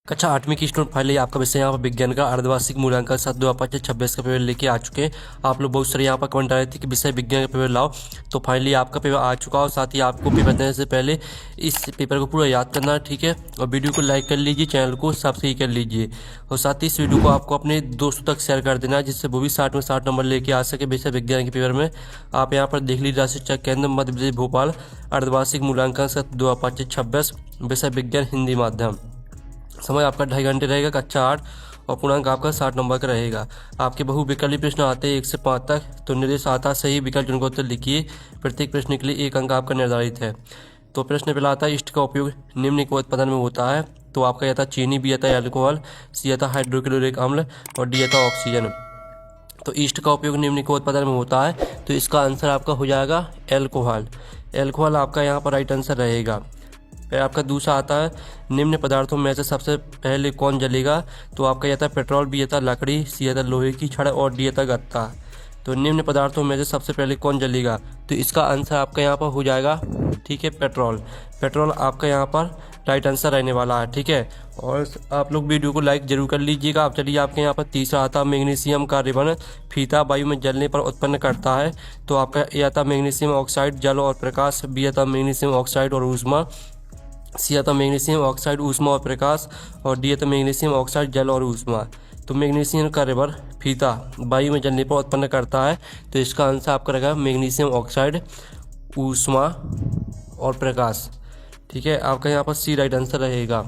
कक्षा 8वीं की स्टूडेंट फाइल है। आपका विषय यहाँ पर विज्ञान का अर्धवार्षिक मूल्यांकन 7/5/26 का पेपर लेके आ चुके हैं। आप लोग बहुत सारे यहाँ पर कमेंट आ रहे थे कि विषय विज्ञान का पेपर लाओ, तो फाइनली आपका पेपर आ चुका और साथ ही आपको पेपर देने से पहले इस पेपर को पूरा याद करना है, ठीक है। और वीडियो को लाइक कर लीजिए, चैनल को सब्सक्राइब कर लीजिए और साथ ही इस वीडियो को आपको अपने दोस्तों तक शेयर कर देना है, जिससे वो भी 60 में 60 नंबर लेके आ सके विषय विज्ञान के पेपर में। आप यहाँ पर देख लीजिए, राष्ट्रीय शिक्षा केंद्र मध्य प्रदेश भोपाल, अर्धवार्षिक मूल्यांकन 7/5/26 विषय विज्ञान हिंदी माध्यम। समय आपका 2.5 घंटे रहेगा, कक्षा 8 और पूर्णांक आपका 60 नंबर का रहेगा। आपके बहुविकल्पी प्रश्न आते हैं 1 से 5 तक, तो निर्देश आता सही विकल्प चुनकर उत्तर लिखिए। प्रत्येक प्रश्न के लिए 1 अंक आपका निर्धारित है। तो प्रश्न पहला आता है, ईस्ट का उपयोग निम्न के उत्पादन में होता है। तो आपका यह था चीनी, बी आता है अल्कोहल, सी आता हाइड्रोक्लोरिक अम्ल और डी आता ऑक्सीजन। तो ईस्ट का उपयोग निम्न के उत्पादन में होता है, तो इसका आंसर आपका हो जाएगा एल्कोहल। एल्कोहल आपका यहाँ पर राइट आंसर रहेगा। फिर आपका दूसरा आता है, निम्न पदार्थों में से सबसे पहले कौन जलेगा। तो आपका यह था पेट्रोल, बी था लकड़ी, सी था लोहे की छड़ और डी था गत्ता। तो निम्न पदार्थों में से सबसे पहले कौन जलेगा, तो इसका आंसर आपका यहाँ पर हो जाएगा, ठीक है, पेट्रोल। पेट्रोल आपका यहाँ पर राइट आंसर रहने वाला है, ठीक है। और आप लोग वीडियो को लाइक जरूर कर लीजिएगा। आप चलिए, आपके यहाँ पर तीसरा आता, मैग्नीशियम का रिबन फीता वायु में जलने पर उत्पन्न करता है। तो आपका यह था मैग्नीशियम ऑक्साइड, जल और प्रकाश, बी था मैग्नीशियम ऑक्साइड और ऊष्मा, सी आता मैग्नीशियम ऑक्साइड ऊष्मा और प्रकाश और डी आता मैग्नीशियम ऑक्साइड जल और ऊष्मा। तो मैग्नीशियम का रिबन फीता वायु में जलने पर उत्पन्न करता है, तो इसका आंसर आपका रहेगा मैग्नीशियम ऑक्साइड ऊष्मा और प्रकाश, ठीक है। आपका यहाँ पर सी राइट आंसर रहेगा।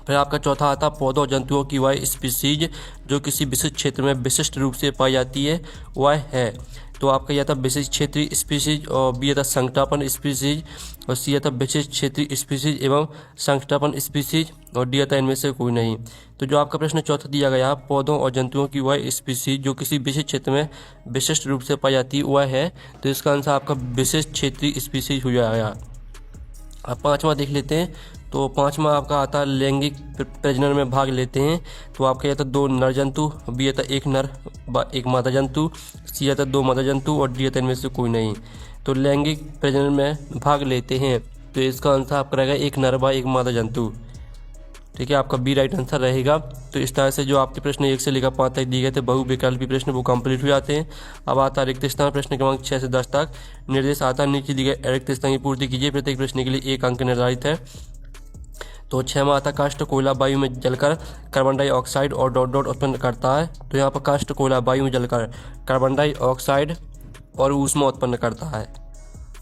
फिर आपका चौथा आता, पौधों और जंतुओं की वह स्पीसीज जो किसी विशिष्ट क्षेत्र में विशिष्ट रूप से पाई जाती है वह है। तो आपका यह था विशिष्ट क्षेत्रीय स्पीसीज और बी था संकटापन स्पीसीज और सी था विशिष्ट क्षेत्रीय स्पीसीज एवं संकटापन स्पीसीज और डी था इनमें से कोई नहीं। तो जो आपका प्रश्न चौथा दिया गया, पौधों और जंतुओं की वह स्पीसीज जो किसी विशिष्ट क्षेत्र में विशिष्ट रूप से पाई जाती है वह है, तो इसका आंसर आपका विशिष्ट क्षेत्रीय स्पीसीज हो जाएगा। अब पाँचवा देख लेते हैं। तो पाँचवा आपका आता है, लैंगिक प्रजनन में भाग लेते हैं। तो आपका यह था 2 नर जंतु, बी था 1 नर 1 मादा जंतु, सी था 2 मादा जंतु और डी था इनमें से कोई नहीं। तो लैंगिक प्रजनन में भाग लेते हैं, तो इसका आंसर आपका रहेगा 1 नर 1 मादा जंतु, ठीक है। आपका बी राइट आंसर रहेगा। तो इस तरह से जो आपके प्रश्न 1 से लेकर 5 तक दिए गए थे बहुविकल्पी प्रश्न वो कंप्लीट हो जाते हैं। अब आता है रिक्त स्थान, प्रश्न क्रमांक 6 से 10 तक। निर्देश आता, नीचे दिए गए रिक्त स्थान की पूर्ति कीजिए। प्रत्येक प्रश्न के लिए 1 अंक निर्धारित है। तो 6 में आता, काष्ठ कोयला वायु में जलकर कार्बन डाइऑक्साइड और डॉट डॉट उत्पन्न करता है। तो यहाँ पर काष्ठ कोयला वायु में जलकर कार्बन डाइऑक्साइड और ऊष्मा उत्पन्न करता है,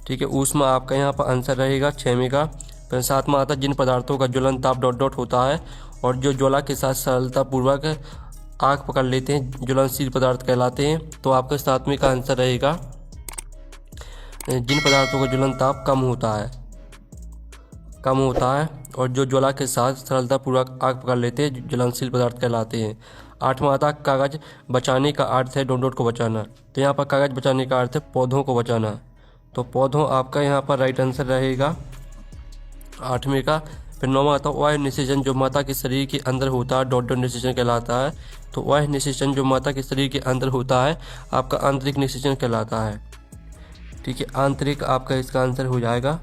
ठीक है। ऊष्मा आपका यहाँ पर आंसर रहेगा 6वें का। फिर 7वां आता, जिन पदार्थों का ज्वलन ताप डॉट डॉट होता है और जो ज्वाला के साथ सरलतापूर्वक आग पकड़ लेते हैं ज्वलनशील पदार्थ कहलाते हैं। तो आपका 7वें का आंसर रहेगा, जिन पदार्थों का ज्वलन ताप कम होता है और जो ज्वाला के साथ सरलतापूर्वक आग पकड़ लेते हैं ज्वलनशील पदार्थ कहलाते हैं। 8वां आता, कागज बचाने का अर्थ है डॉट डॉट को बचाना। तो यहाँ पर कागज बचाने का अर्थ है पौधों को बचाना। तो पौधों आपका यहाँ पर राइट आंसर रहेगा 8वें का। फिर 9वां आता, वह निषेचन जो माता के शरीर के अंदर होता है डॉट डॉट निषेचन कहलाता है। तो वह निषेचन जो माता के शरीर के अंदर होता है आपका आंतरिक निषेचन कहलाता है, ठीक है। आंतरिक आपका इसका आंसर हो जाएगा,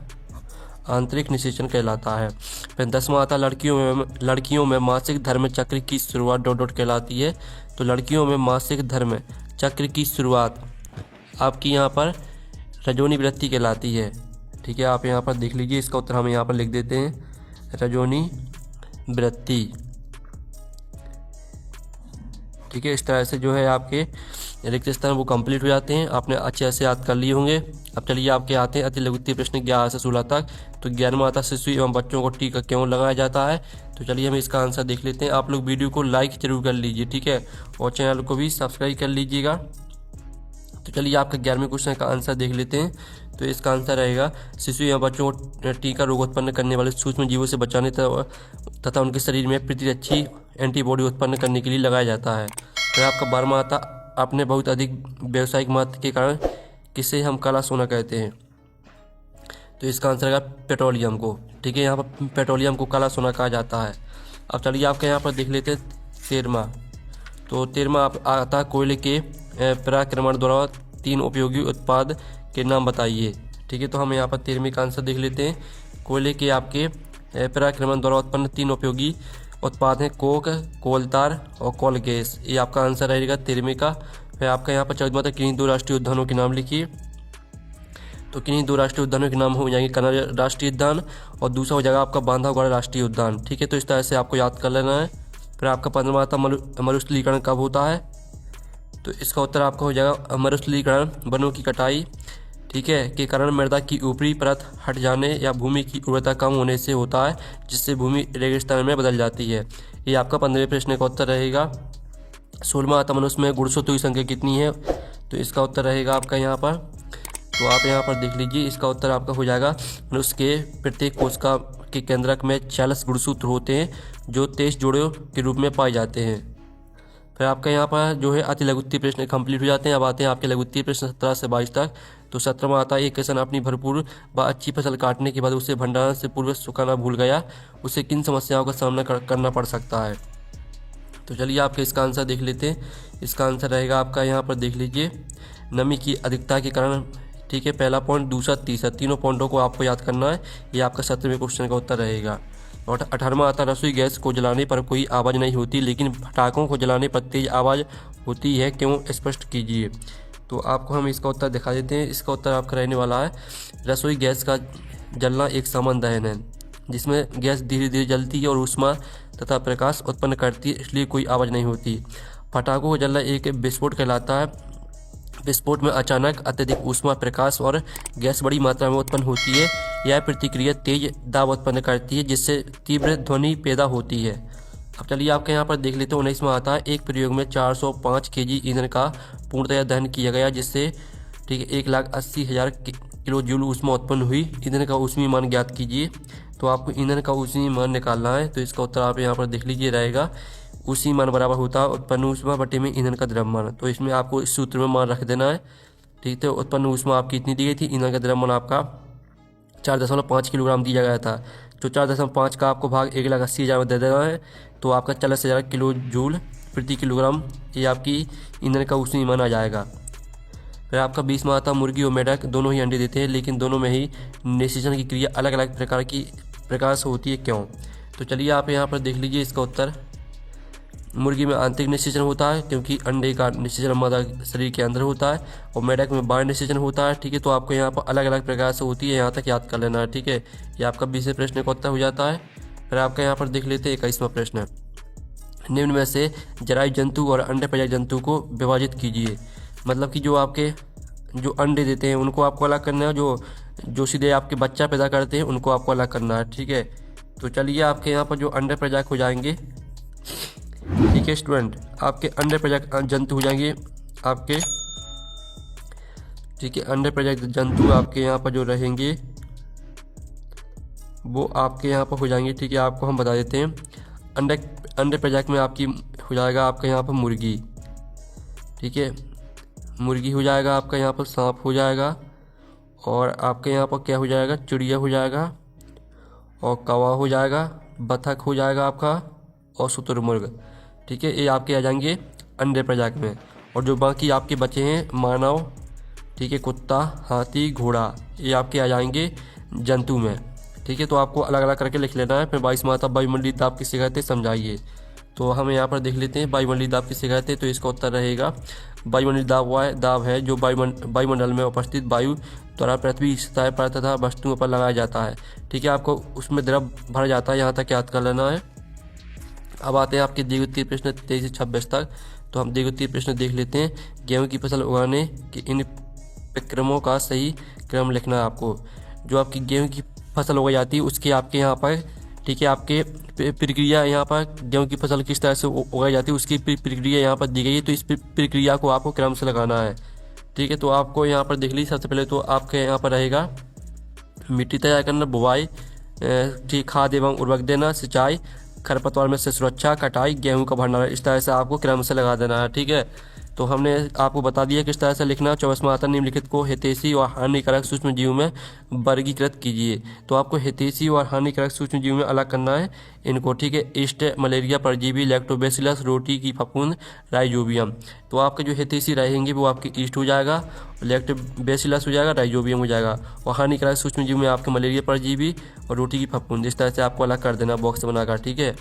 आंतरिक निषेचन कहलाता है। फिर 10वां आता, लड़कियों में मासिक धर्म चक्र की शुरुआत डॉट डॉट कहलाती है। तो लड़कियों में मासिक धर्म चक्र की शुरुआत आपकी यहाँ पर रजोनी वृत्ति कहलाती है, ठीक है। आप यहाँ पर देख लीजिए, इसका उत्तर हम यहाँ पर लिख देते हैं, रजोनी वृत्ति, ठीक है। इस तरह से जो है आपके रिक्त स्थान वो कंप्लीट हो जाते हैं। आपने अच्छे से याद कर लिए होंगे। अब चलिए आपके आते हैं अति लघुत्तरीय प्रश्न 11 से 16 तक। तो 11वां आता, शिशु एवं बच्चों को टीका क्यों लगाया जाता है। तो चलिए हम इसका आंसर देख लेते हैं। आप लोग वीडियो को लाइक जरूर कर लीजिए, ठीक है, और चैनल को भी सब्सक्राइब कर लीजिएगा। तो चलिए आपका 11वें क्वेश्चन का आंसर देख लेते हैं। तो इसका आंसर रहेगा, शिशु एवं बच्चों को टीका रोग उत्पन्न करने वाले सूक्ष्म जीवों से बचाने तथा उनके शरीर में प्रतिरक्षी एंटीबॉडी उत्पन्न करने के लिए लगाया जाता है। तो आपका 12वां आता, अपने बहुत अधिक व्यावसायिक महत्व के कारण किसे हम काला सोना कहते हैं। तो इसका आंसर है पेट्रोलियम को, ठीक है। यहाँ पर पेट्रोलियम को काला सोना कहा जाता है। अब चलिए आपके यहाँ पर देख लेते हैं 13वां। तो 13वां आता, कोयले के पराक्रमण द्वारा 3 उपयोगी उत्पाद के नाम बताइए, ठीक है। तो हम यहाँ पर 13वें का आंसर देख लेते हैं। कोयले के आपके पराक्रमण द्वारा उत्पन्न 3 उपयोगी उत्पाद हैं कोक, कोलतार और कोल गैस। ये आपका आंसर रहेगा 13वें का। फिर आपका यहाँ पर 14वां था किन्हीं 2 राष्ट्रीय उद्यानों के नाम लिखिए। तो किन्हीं 2 राष्ट्रीय उद्यानों के नाम हो जाएंगे कन्नौज राष्ट्रीय उद्यान और दूसरा हो जाएगा आपका बांधवगढ़ राष्ट्रीय उद्यान। ठीक है, तो इस तरह से आपको याद कर लेना है। फिर आपका 15वां था मरुस्थलीकरण कब होता है। तो इसका उत्तर आपका हो जाएगा मरुस्थलीकरण वनों की कटाई, ठीक है, के कारण मृदा की ऊपरी परत हट जाने या भूमि की उर्वरता कम होने से होता है, जिससे भूमि रेगिस्तान में बदल जाती है। ये आपका 15वें प्रश्न का उत्तर रहेगा। 16वां आता मनुष्य में गुणसूत्रों की संख्या कितनी है। तो इसका उत्तर रहेगा आपका यहाँ पर, तो आप यहाँ पर देख लीजिए, इसका उत्तर आपका हो जाएगा मनुष्य के प्रत्येक कोशिका के केंद्रक में 46 गुणसूत्र होते हैं जो 23 जोड़ों के रूप में पाए जाते हैं। फिर आपका यहाँ पर जो है अति लघुत्तरीय प्रश्न कंप्लीट हो जाते हैं। अब आते हैं आपके लघुत्तरीय प्रश्न 17 से 22 तक। तो 17वां आता है एक किसान अपनी भरपूर व अच्छी फसल काटने के बाद उसे भंडारण से पूर्व सुखाना भूल गया, उसे किन समस्याओं का सामना करना पड़ सकता है। तो चलिए आपके इसका आंसर देख लेते हैं। इसका आंसर रहेगा आपका यहाँ पर देख लीजिए नमी की अधिकता के कारण। ठीक है, पहला पॉइंट, दूसरा, तीसरा, तीनों पॉइंटों को आपको याद करना है। ये आपका 17वें क्वेश्चन का उत्तर रहेगा। और 18वां आता रसोई गैस को जलाने पर कोई आवाज़ नहीं होती लेकिन पटाखों को जलाने पर तेज आवाज़ होती है, क्यों, स्पष्ट कीजिए। तो आपको हम इसका उत्तर दिखा देते हैं। इसका उत्तर आपका रहने वाला है रसोई गैस का जलना एक सामान्य दहन है जिसमें गैस धीरे धीरे जलती है और ऊष्मा तथा प्रकाश उत्पन्न करती है, इसलिए कोई आवाज़ नहीं होती। पटाखों को जलना एक विस्फोट कहलाता है। विस्फोट में अचानक अत्यधिक ऊष्मा, प्रकाश और गैस बड़ी मात्रा में उत्पन्न होती है। यह प्रतिक्रिया तेज दाब उत्पन्न करती है जिससे तीव्र ध्वनि पैदा होती है। अब चलिए आपके यहाँ पर देख लेते हैं। 19वां आता है एक प्रयोग में 405 केजी ईंधन का पूर्णतया दहन किया गया जिससे, ठीक है, 1,80,000 किलो जूल ऊष्मा उत्पन्न हुई। ईंधन का ऊष्मीय मान ज्ञात कीजिए। तो आपको ईंधन का ऊष्मीय मान निकालना है। तो इसका उत्तर आप यहाँ पर देख लीजिए रहेगा उसी मान बराबर होता है उत्पन्न ऊष्मा बटे में ईंधन का द्रव्यमान। तो इसमें आपको इस सूत्र में मान रख देना है। ठीक है, उत्पन्न ऊष्मा आपकी इतनी दी गई थी, ईंधन का द्रव्यमान आपका 4.5 किलोग्राम दिया गया था। तो 4.5 का आपको भाग 1,80,000 में दे देना है। तो आपका 40,000 किलो जूल प्रति किलोग्राम ये आपकी ईंधन का ऊष्मीय मान आ जाएगा। फिर आपका 20वां आता मुर्गी और मेढक दोनों ही अंडे देते हैं लेकिन दोनों में ही निषेचन की क्रिया अलग अलग प्रकार से होती है, क्यों। तो चलिए आप यहाँ पर देख लीजिए इसका उत्तर। मुर्गी में आंतरिक निषेचन होता है क्योंकि अंडे का निषेचन मादा शरीर के अंदर होता है और मेढक में बाहर निषेचन होता है। ठीक है, तो आपको यहाँ पर अलग अलग प्रकार से होती है, यहाँ तक याद कर लेना है। ठीक है, ये आपका 20वें प्रश्न का उत्तर हो जाता है। फिर आपका यहाँ पर देख लेते हैं 21वां प्रश्न। निम्न में से जरायु जंतु और अंडे प्रजाति जंतु को विभाजित कीजिए। मतलब कि जो आपके जो अंडे देते हैं उनको आपको अलग करना है, जो सीधे आपके बच्चा पैदा करते हैं उनको आपको अलग करना है। ठीक है, तो चलिए आपके यहाँ पर जो अंडे प्रजाति हो जाएंगे, ठीक है स्टूडेंट, आपके अंडे प्रजाति जंतु हो जाएंगे आपके, ठीक है, अंडे प्रजाति जंतु आपके यहाँ पर जो रहेंगे वो आपके यहाँ पर हो जाएंगे। ठीक है, आपको हम बता देते हैं। अंडे प्रजाति में आपकी हो जाएगा आपका यहाँ पर मुर्गी। ठीक है, मुर्गी हो जाएगा आपका यहाँ पर, सांप हो जाएगा और आपके यहाँ पर क्या हो जाएगा, चिड़िया हो जाएगा और कौवा हो जाएगा, बतख हो जाएगा आपका और शुतुरमुर्ग। ठीक है, ये आपके आ जाएंगे अंडे प्रजाति में। और जो बाकी आपके बचे हैं मानव, ठीक है, कुत्ता, हाथी, घोड़ा, ये आपके आ जाएंगे जंतु में। ठीक है, तो आपको अलग अलग करके लिख लेना है। फिर 22वां आता वायुमंडलीय दाब किसे कहते हैं समझाइए। तो हम यहाँ पर देख लेते हैं वायुमंडलीय दाब किसे कहते हैं। तो इसका उत्तर रहेगा वायुमंडलीय दाब वह दाब है जो वायुमंडल में उपस्थित वायु द्वारा पृथ्वी की सतह पर तथा वस्तुओं पर लगाया जाता है। ठीक है, आपको उसमें द्रव भरा जाता है, यहाँ तक याद कर लेना है। अब आते हैं आपके द्विगुत्तीय प्रश्न 23 से 26 तक। तो हम द्विगुत्तीय प्रश्न देख लेते हैं। गेहूं की फसल उगाने के इन क्रमों का सही क्रम लिखना है आपको। जो आपकी गेहूं की फसल उगाई जाती है उसके आपके यहाँ पर, ठीक है, आपके प्रक्रिया यहाँ पर गेहूं की फसल किस तरह से उगाई जाती है उसकी प्रक्रिया यहाँ पर दी गई है। तो इस प्रक्रिया को आपको क्रम से लगाना है। ठीक है, तो आपको यहाँ पर देख लीजिए। सबसे पहले तो आपके यहाँ पर रहेगा मिट्टी तैयार करना, बुवाई, ठीक, खाद एवं उर्वरक देना, सिंचाई, खरपतवार में से सुरक्षा, कटाई, गेहूं का भंडारण, इस तरह से आपको क्रम से लगा देना है। ठीक है, तो हमने आपको बता दिया किस तरह से लिखना। 24वां आता निम्नलिखित को हितैषी और हानिकारक सूक्ष्म जीव में वर्गीकृत कीजिए। तो आपको हितैषी और हानिकारक सूक्ष्म जीव में अलग करना है। इनको, ठीक है। ईस्ट मलेरिया परजीवी लैक्टोबैसिलस, रोटी की फफूंद राइजोबियम। तो आपका जो हेथेसी रहेंगे वो आपके ईस्ट हो जाएगा, लैक्टोबैसिलस हो जाएगा, राइजोबियम हो जाएगा। और हानिकारक सूक्ष्मजीव में आपके मलेरिया परजीवी और रोटी की फफूंद। इस तरह से आपको अलग कर देना बॉक्स बनाकर, ठीक है।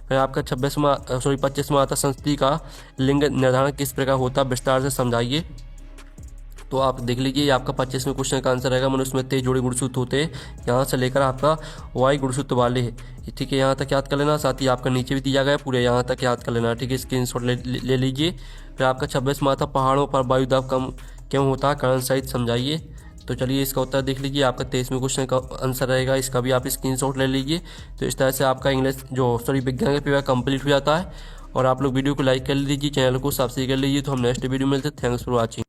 फिर आपका 25वां आता संस्कृति का लिंग निर्धारण किस प्रकार होता है, विस्तार से समझाइए। तो आप देख लीजिए, ये आपका 25वें क्वेश्चन का आंसर रहेगा। मनुष्य में 23 जोड़े गुणसूत्र होते हैं, यहाँ से लेकर आपका वाई गुणसूत्र वाले है, ठीक है। यहाँ तक याद कर लेना, साथ ही आपका नीचे भी दिया गया है, पूरे यहाँ तक याद कर लेना, ठीक है। स्क्रीनशॉट ले लीजिए। फिर आपका 26वां आता पहाड़ों पर वायु दाब कम क्यों होता है, कारण सहित समझाइए। तो चलिए इसका उत्तर देख लीजिए, आपका 23वें क्वेश्चन का आंसर रहेगा, इसका भी आप स्क्रीनशॉट ले लीजिए। तो इस तरह से आपका विज्ञान का पेपर कंप्लीट हो जाता है। और आप लोग वीडियो को लाइक कर लीजिए, चैनल को सब्सक्राइब कर लीजिए। तो हम नेक्स्ट वीडियो में मिलते हैं। Thanks for watching.